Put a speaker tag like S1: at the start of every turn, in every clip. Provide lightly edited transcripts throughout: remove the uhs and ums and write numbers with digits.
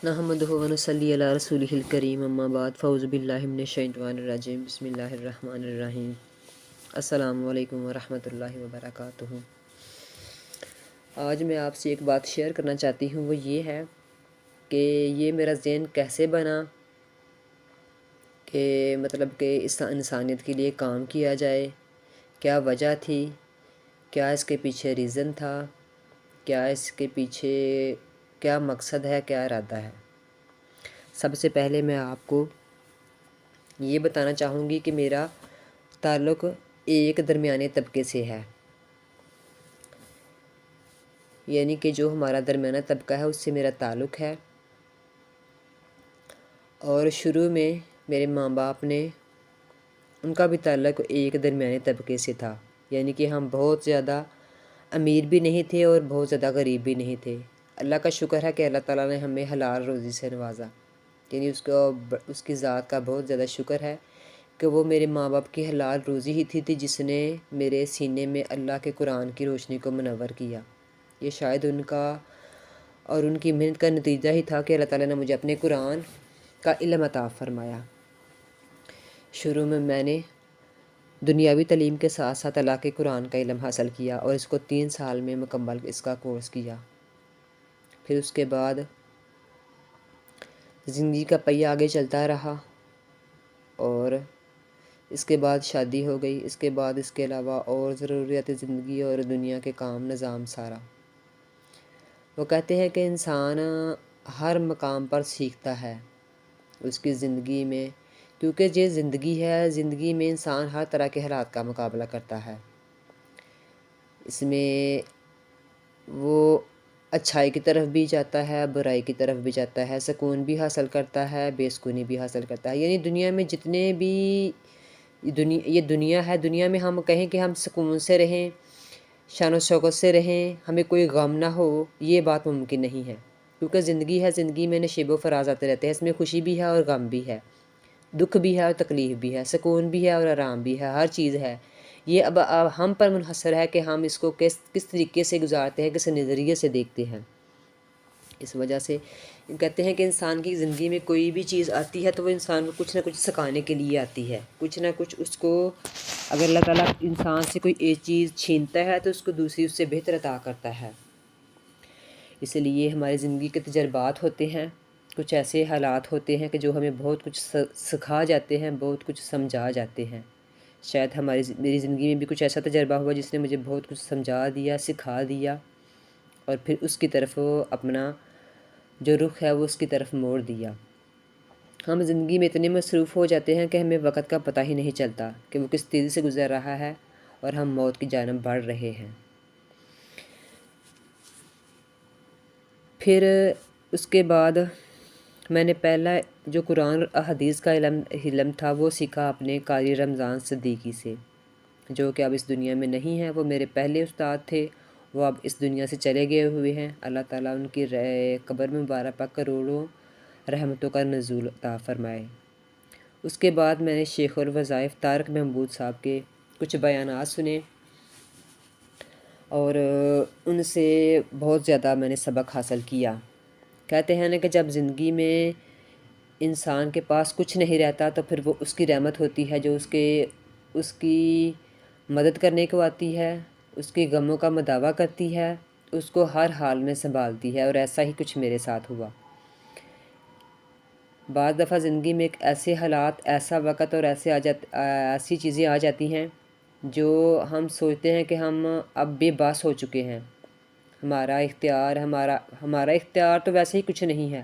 S1: نحمدہ و نصلی علی رسولہ الکریم اما بعد فاعوذ باللہ من الشیطان الرجیم بسم اللہ الرحمن الرحیم السلام علیکم ورحمۃ اللہ وبرکاتہ۔ آج میں آپ سے ایک بات شیئر کرنا چاہتی ہوں، وہ یہ ہے کہ یہ میرا ذہن کیسے بنا کہ مطلب کہ اس انسانیت کے لیے کام کیا جائے، کیا وجہ تھی، کیا اس کے پیچھے ریزن تھا، کیا اس کے پیچھے کیا مقصد ہے، کیا ارادہ ہے۔ سب سے پہلے میں آپ کو یہ بتانا چاہوں گی کہ میرا تعلق ایک درمیانے طبقے سے ہے، یعنی کہ جو ہمارا درمیانہ طبقہ ہے اس سے میرا تعلق ہے۔ اور شروع میں میرے ماں باپ نے، ان کا بھی تعلق ایک درمیانے طبقے سے تھا، یعنی کہ ہم بہت زیادہ امیر بھی نہیں تھے اور بہت زیادہ غریب بھی نہیں تھے۔ اللہ کا شکر ہے کہ اللہ تعالیٰ نے ہمیں حلال روزی سے نوازا، یعنی اس کی ذات کا بہت زیادہ شکر ہے کہ وہ میرے ماں باپ کی حلال روزی ہی تھی جس نے میرے سینے میں اللہ کے قرآن کی روشنی کو منور کیا۔ یہ شاید ان کا اور ان کی محنت کا نتیجہ ہی تھا کہ اللہ تعالیٰ نے مجھے اپنے قرآن کا علم عطا فرمایا۔ شروع میں نے دنیاوی تعلیم کے ساتھ ساتھ اللہ کے قرآن کا علم حاصل کیا اور اس کو 3 سال میں مکمل اس کا کورس کیا۔ پھر اس کے بعد زندگی کا پہیہ آگے چلتا رہا اور اس کے بعد شادی ہو گئی، اس کے بعد اس کے علاوہ اور ضروریات زندگی اور دنیا کے کام نظام سارا۔ وہ کہتے ہیں کہ انسان ہر مقام پر سیکھتا ہے اس کی زندگی میں، کیونکہ یہ زندگی ہے، زندگی میں انسان ہر طرح کے حالات کا مقابلہ کرتا ہے۔ اس میں وہ اچھائی کی طرف بھی جاتا ہے، برائی کی طرف بھی جاتا ہے، سکون بھی حاصل کرتا ہے، بے سکونی بھی حاصل کرتا ہے۔ یعنی دنیا میں جتنے بھی یہ دنیا ہے، دنیا میں ہم کہیں کہ ہم سکون سے رہیں، شان و شوکت سے رہیں، ہمیں کوئی غم نہ ہو، یہ بات ممکن نہیں ہے، کیونکہ زندگی ہے، زندگی میں نشیب و فراز آتے رہتے ہیں، اس میں خوشی بھی ہے اور غم بھی ہے، دکھ بھی ہے اور تکلیف بھی ہے، سکون بھی ہے اور آرام بھی ہے، ہر چیز ہے۔ یہ اب ہم پر منحصر ہے کہ ہم اس کو کس طریقے سے گزارتے ہیں، کس نظریے سے دیکھتے ہیں۔ اس وجہ سے کہتے ہیں کہ انسان کی زندگی میں کوئی بھی چیز آتی ہے تو وہ انسان کو کچھ نہ کچھ سکھانے کے لیے آتی ہے، کچھ نہ کچھ اس کو، اگر اللہ تعالیٰ انسان سے کوئی ایک چیز چھینتا ہے تو اس کو دوسری اس سے بہتر عطا کرتا ہے۔ اس لیے ہماری زندگی کے تجربات ہوتے ہیں، کچھ ایسے حالات ہوتے ہیں کہ جو ہمیں بہت کچھ سکھا جاتے ہیں، بہت کچھ سمجھا جاتے ہیں۔ شاید میری زندگی میں بھی کچھ ایسا تجربہ ہوا جس نے مجھے بہت کچھ سمجھا دیا، سکھا دیا، اور پھر اس کی طرف اپنا جو رخ ہے وہ اس کی طرف موڑ دیا۔ ہم زندگی میں اتنے مصروف ہو جاتے ہیں کہ ہمیں وقت کا پتہ ہی نہیں چلتا کہ وہ کس تیزی سے گزر رہا ہے اور ہم موت کی جانب بڑھ رہے ہیں۔ پھر اس کے بعد میں نے پہلا جو قرآن اور احادیث کا علم تھا وہ سیکھا اپنے قاری رمضان صدیقی سے، جو کہ اب اس دنیا میں نہیں ہیں۔ وہ میرے پہلے استاد تھے، وہ اب اس دنیا سے چلے گئے ہوئے ہیں۔ اللہ تعالیٰ ان کی قبر میں مبارک پر کروڑوں رحمتوں کا نزول عطا فرمائے۔ اس کے بعد میں نے شیخ الوظائف طارق محمود صاحب کے کچھ بیانات سنے اور ان سے بہت زیادہ میں نے سبق حاصل کیا۔ کہتے ہیں نا کہ جب زندگی میں انسان کے پاس کچھ نہیں رہتا تو پھر وہ اس کی رحمت ہوتی ہے جو اس کی مدد کرنے کو آتی ہے، اس کے غموں کا مداوع کرتی ہے، اس کو ہر حال میں سنبھالتی ہے، اور ایسا ہی کچھ میرے ساتھ ہوا۔ بعض دفعہ زندگی میں ایک ایسے حالات، ایسا وقت اور ایسی چیزیں آ جاتی ہیں جو ہم سوچتے ہیں کہ ہم اب بے بس ہو چکے ہیں، ہمارا اختیار تو ویسے ہی کچھ نہیں ہے،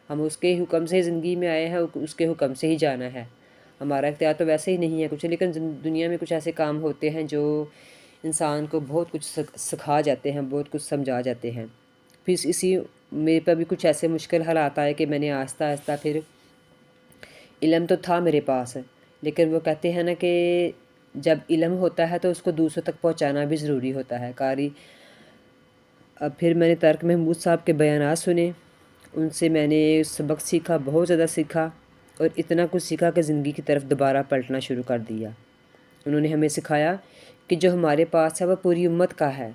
S1: ہم اس کے حکم سے زندگی میں آئے ہیں، اس کے حکم سے ہی جانا ہے، ہمارا اختیار تو ویسے ہی نہیں ہے کچھ، لیکن دنیا میں کچھ ایسے کام ہوتے ہیں جو انسان کو بہت کچھ سکھا جاتے ہیں، بہت کچھ سمجھا جاتے ہیں۔ پھر میرے پہ بھی کچھ ایسے مشکل حالات آئے کہ میں نے آہستہ آہستہ، پھر علم تو تھا میرے پاس، لیکن وہ کہتے ہیں نا کہ جب علم ہوتا ہے تو اس کو دوسروں تک پہنچانا بھی ضروری ہوتا ہے۔ اب پھر میں نے طارق محمود صاحب کے بیانات سنے، ان سے میں نے سبق سیکھا، بہت زیادہ سیکھا، اور اتنا کچھ سیکھا کہ زندگی کی طرف دوبارہ پلٹنا شروع کر دیا۔ انہوں نے ہمیں سکھایا کہ جو ہمارے پاس ہے وہ پوری امت کا ہے،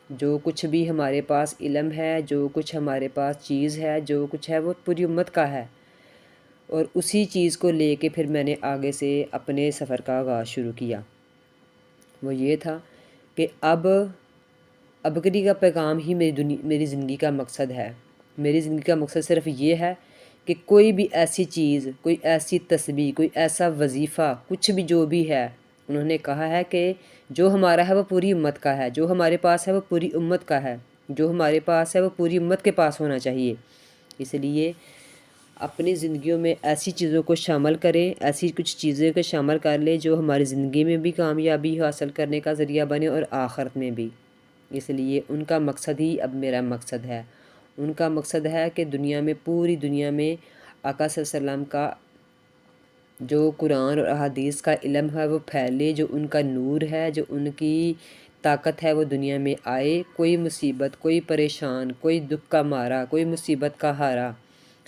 S1: جو کچھ بھی ہمارے پاس علم ہے، جو کچھ ہمارے پاس چیز ہے، جو کچھ ہے وہ پوری امت کا ہے، اور اسی چیز کو لے کے پھر میں نے آگے سے اپنے سفر کا آغاز شروع کیا۔ وہ یہ تھا کہ ابکری کا پیغام ہی میری زندگی کا مقصد ہے۔ میری زندگی کا مقصد صرف یہ ہے کہ کوئی بھی ایسی چیز، کوئی ایسی تسبیح، کوئی ایسا وظیفہ، کچھ بھی جو بھی ہے، انہوں نے کہا ہے کہ جو ہمارا ہے وہ پوری امت کا ہے، جو ہمارے پاس ہے وہ پوری امت کا ہے، جو ہمارے پاس ہے وہ پوری امت کے پاس ہونا چاہیے۔ اس لیے اپنی زندگیوں میں ایسی چیزوں کو شامل کریں، ایسی کچھ چیزیں کو شامل کر لیں جو ہماری زندگی میں بھی کامیابی حاصل کرنے کا ذریعہ بنے اور آخرت میں بھی۔ اس لیے ان کا مقصد ہی اب میرا مقصد ہے۔ ان کا مقصد ہے کہ دنیا میں، پوری دنیا میں آقا صلی اللہ علیہ وسلم کا جو قرآن اور احادیث کا علم ہے وہ پھیلے، جو ان کا نور ہے، جو ان کی طاقت ہے وہ دنیا میں آئے۔ کوئی مصیبت، کوئی پریشان، کوئی دکھ کا مارا، کوئی مصیبت کا ہارا،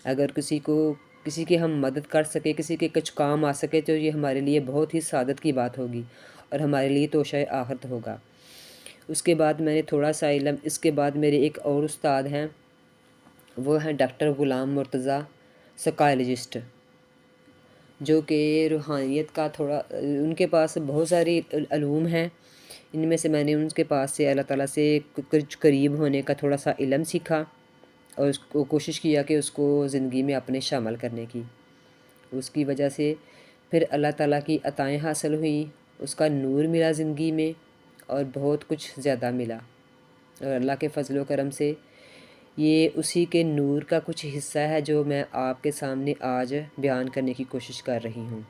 S1: اگر کسی کی ہم مدد کر سکے، کسی کے کچھ کام آ سکے تو یہ ہمارے لیے بہت ہی سعادت کی بات ہوگی اور ہمارے لیے توشہ آخرت ہوگا۔ اس کے بعد میں نے تھوڑا سا علم، اس کے بعد میرے ایک اور استاد ہیں، وہ ہیں ڈاکٹر غلام مرتضیٰ، سائیکالوجسٹ، جو کہ روحانیت کا ان کے پاس بہت ساری علوم ہیں۔ ان میں سے میں نے ان کے پاس سے اللہ تعالیٰ سے کچھ قریب ہونے کا تھوڑا سا علم سیکھا اور اس کو کوشش کیا کہ اس کو زندگی میں اپنے شامل کرنے کی۔ اس کی وجہ سے پھر اللہ تعالیٰ کی عطائیں حاصل ہوئیں، اس کا نور ملا زندگی میں اور بہت کچھ زیادہ ملا، اور اللہ کے فضل و کرم سے یہ اسی کے نور کا کچھ حصہ ہے جو میں آپ کے سامنے آج بیان کرنے کی کوشش کر رہی ہوں۔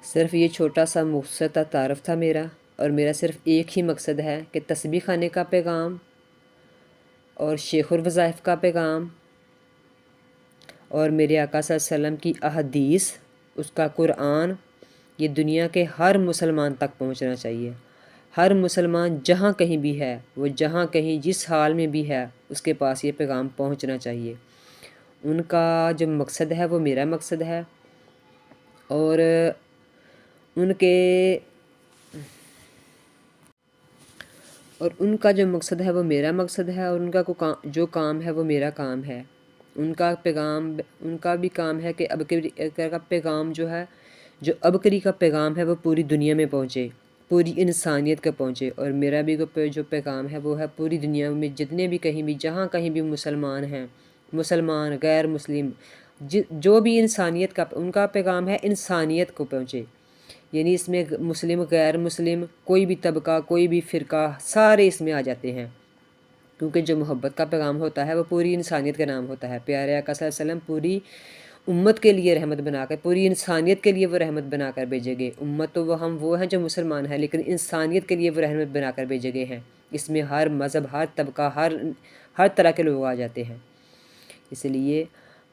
S1: صرف یہ چھوٹا سا مختصر تعارف تھا میرا، اور میرا صرف ایک ہی مقصد ہے کہ تسبیح خانے کا پیغام اور شیخ الوظائف کا پیغام اور میرے آقا صلی اللہ علیہ وسلم کی احادیث، اس کا قرآن، یہ دنیا کے ہر مسلمان تک پہنچنا چاہیے۔ ہر مسلمان جہاں کہیں بھی ہے، وہ جہاں کہیں جس حال میں بھی ہے، اس کے پاس یہ پیغام پہنچنا چاہیے۔ ان کا جو مقصد ہے وہ میرا مقصد ہے، اور ان کا جو مقصد ہے وہ میرا مقصد ہے، اور ان کا جو کام ہے وہ میرا کام ہے۔ ان کا بھی کام ہے کہ ابکری کا پیغام جو ہے، جو ابکری کا پیغام ہے وہ پوری دنیا میں پہنچے، پوری انسانیت کا پہنچے، اور میرا بھی جو پیغام ہے وہ ہے پوری دنیا میں جتنے بھی کہیں بھی، جہاں کہیں بھی مسلمان ہیں، مسلمان، غیر مسلم، جو بھی انسانیت کا، ان کا پیغام ہے انسانیت کو پہنچے۔ یعنی اس میں مسلم، غیر مسلم، کوئی بھی طبقہ، کوئی بھی فرقہ، سارے اس میں آ جاتے ہیں، کیونکہ جو محبت کا پیغام ہوتا ہے وہ پوری انسانیت کا نام ہوتا ہے۔ پیارے آقا صلی اللہ علیہ وسلم پوری امت کے لیے رحمت بنا کر، پوری انسانیت کے لیے وہ رحمت بنا کر بھیجے گئے۔ امت تو وہ ہیں جو مسلمان ہیں، لیکن انسانیت کے لیے وہ رحمت بنا کر بھیجے گئے ہیں۔ اس میں ہر مذہب، ہر طبقہ، ہر طرح کے لوگ آ جاتے ہیں۔ اس لیے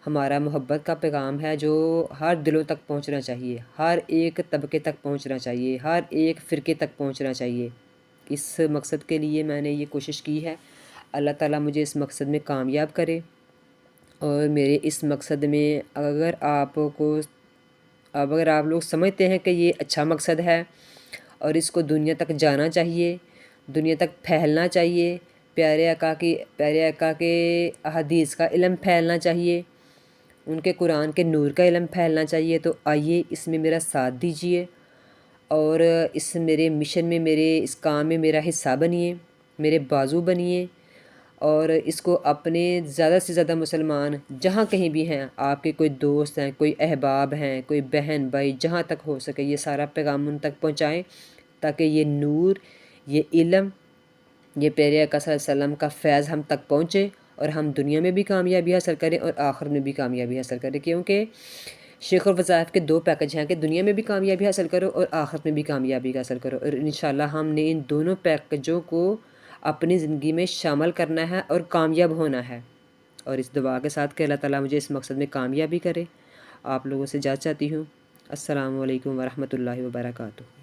S1: ہمارا محبت کا پیغام ہے جو ہر دلوں تک پہنچنا چاہیے، ہر ایک طبقے تک پہنچنا چاہیے، ہر ایک فرقے تک پہنچنا چاہیے۔ اس مقصد کے لیے میں نے یہ کوشش کی ہے۔ اللہ تعالیٰ مجھے اس مقصد میں کامیاب کرے، اور میرے اس مقصد میں اگر آپ لوگ سمجھتے ہیں کہ یہ اچھا مقصد ہے اور اس کو دنیا تک جانا چاہیے، دنیا تک پھیلنا چاہیے، پیارے آقا کے احادیث کا علم پھیلنا چاہیے، ان کے قرآن کے نور کا علم پھیلنا چاہیے، تو آئیے اس میں میرا ساتھ دیجیے، اور اس میرے مشن میں، میرے اس کام میں میرا حصہ بنیے، میرے بازو بنیے، اور اس کو اپنے زیادہ سے زیادہ مسلمان جہاں کہیں بھی ہیں، آپ کے کوئی دوست ہیں، کوئی احباب ہیں، کوئی بہن بھائی، جہاں تک ہو سکے یہ سارا پیغام ان تک پہنچائیں، تاکہ یہ نور، یہ علم، یہ پیارے آقا صلی اللہ علیہ وسلم کا فیض ہم تک پہنچے، اور ہم دنیا میں بھی کامیابی حاصل کریں اور آخرت میں بھی کامیابی حاصل کریں، کیونکہ شیخ الوظائف کے 2 پیکج ہیں کہ دنیا میں بھی کامیابی حاصل کرو اور آخرت میں بھی کامیابی حاصل کرو، اور انشاءاللہ ہم نے ان دونوں پیکجوں کو اپنی زندگی میں شامل کرنا ہے اور کامیاب ہونا ہے۔ اور اس دعا کے ساتھ کہ اللہ تعالیٰ مجھے اس مقصد میں کامیابی کرے، آپ لوگوں سے اجازت چاہتی ہوں۔ السلام علیکم ورحمۃ اللہ وبرکاتہ۔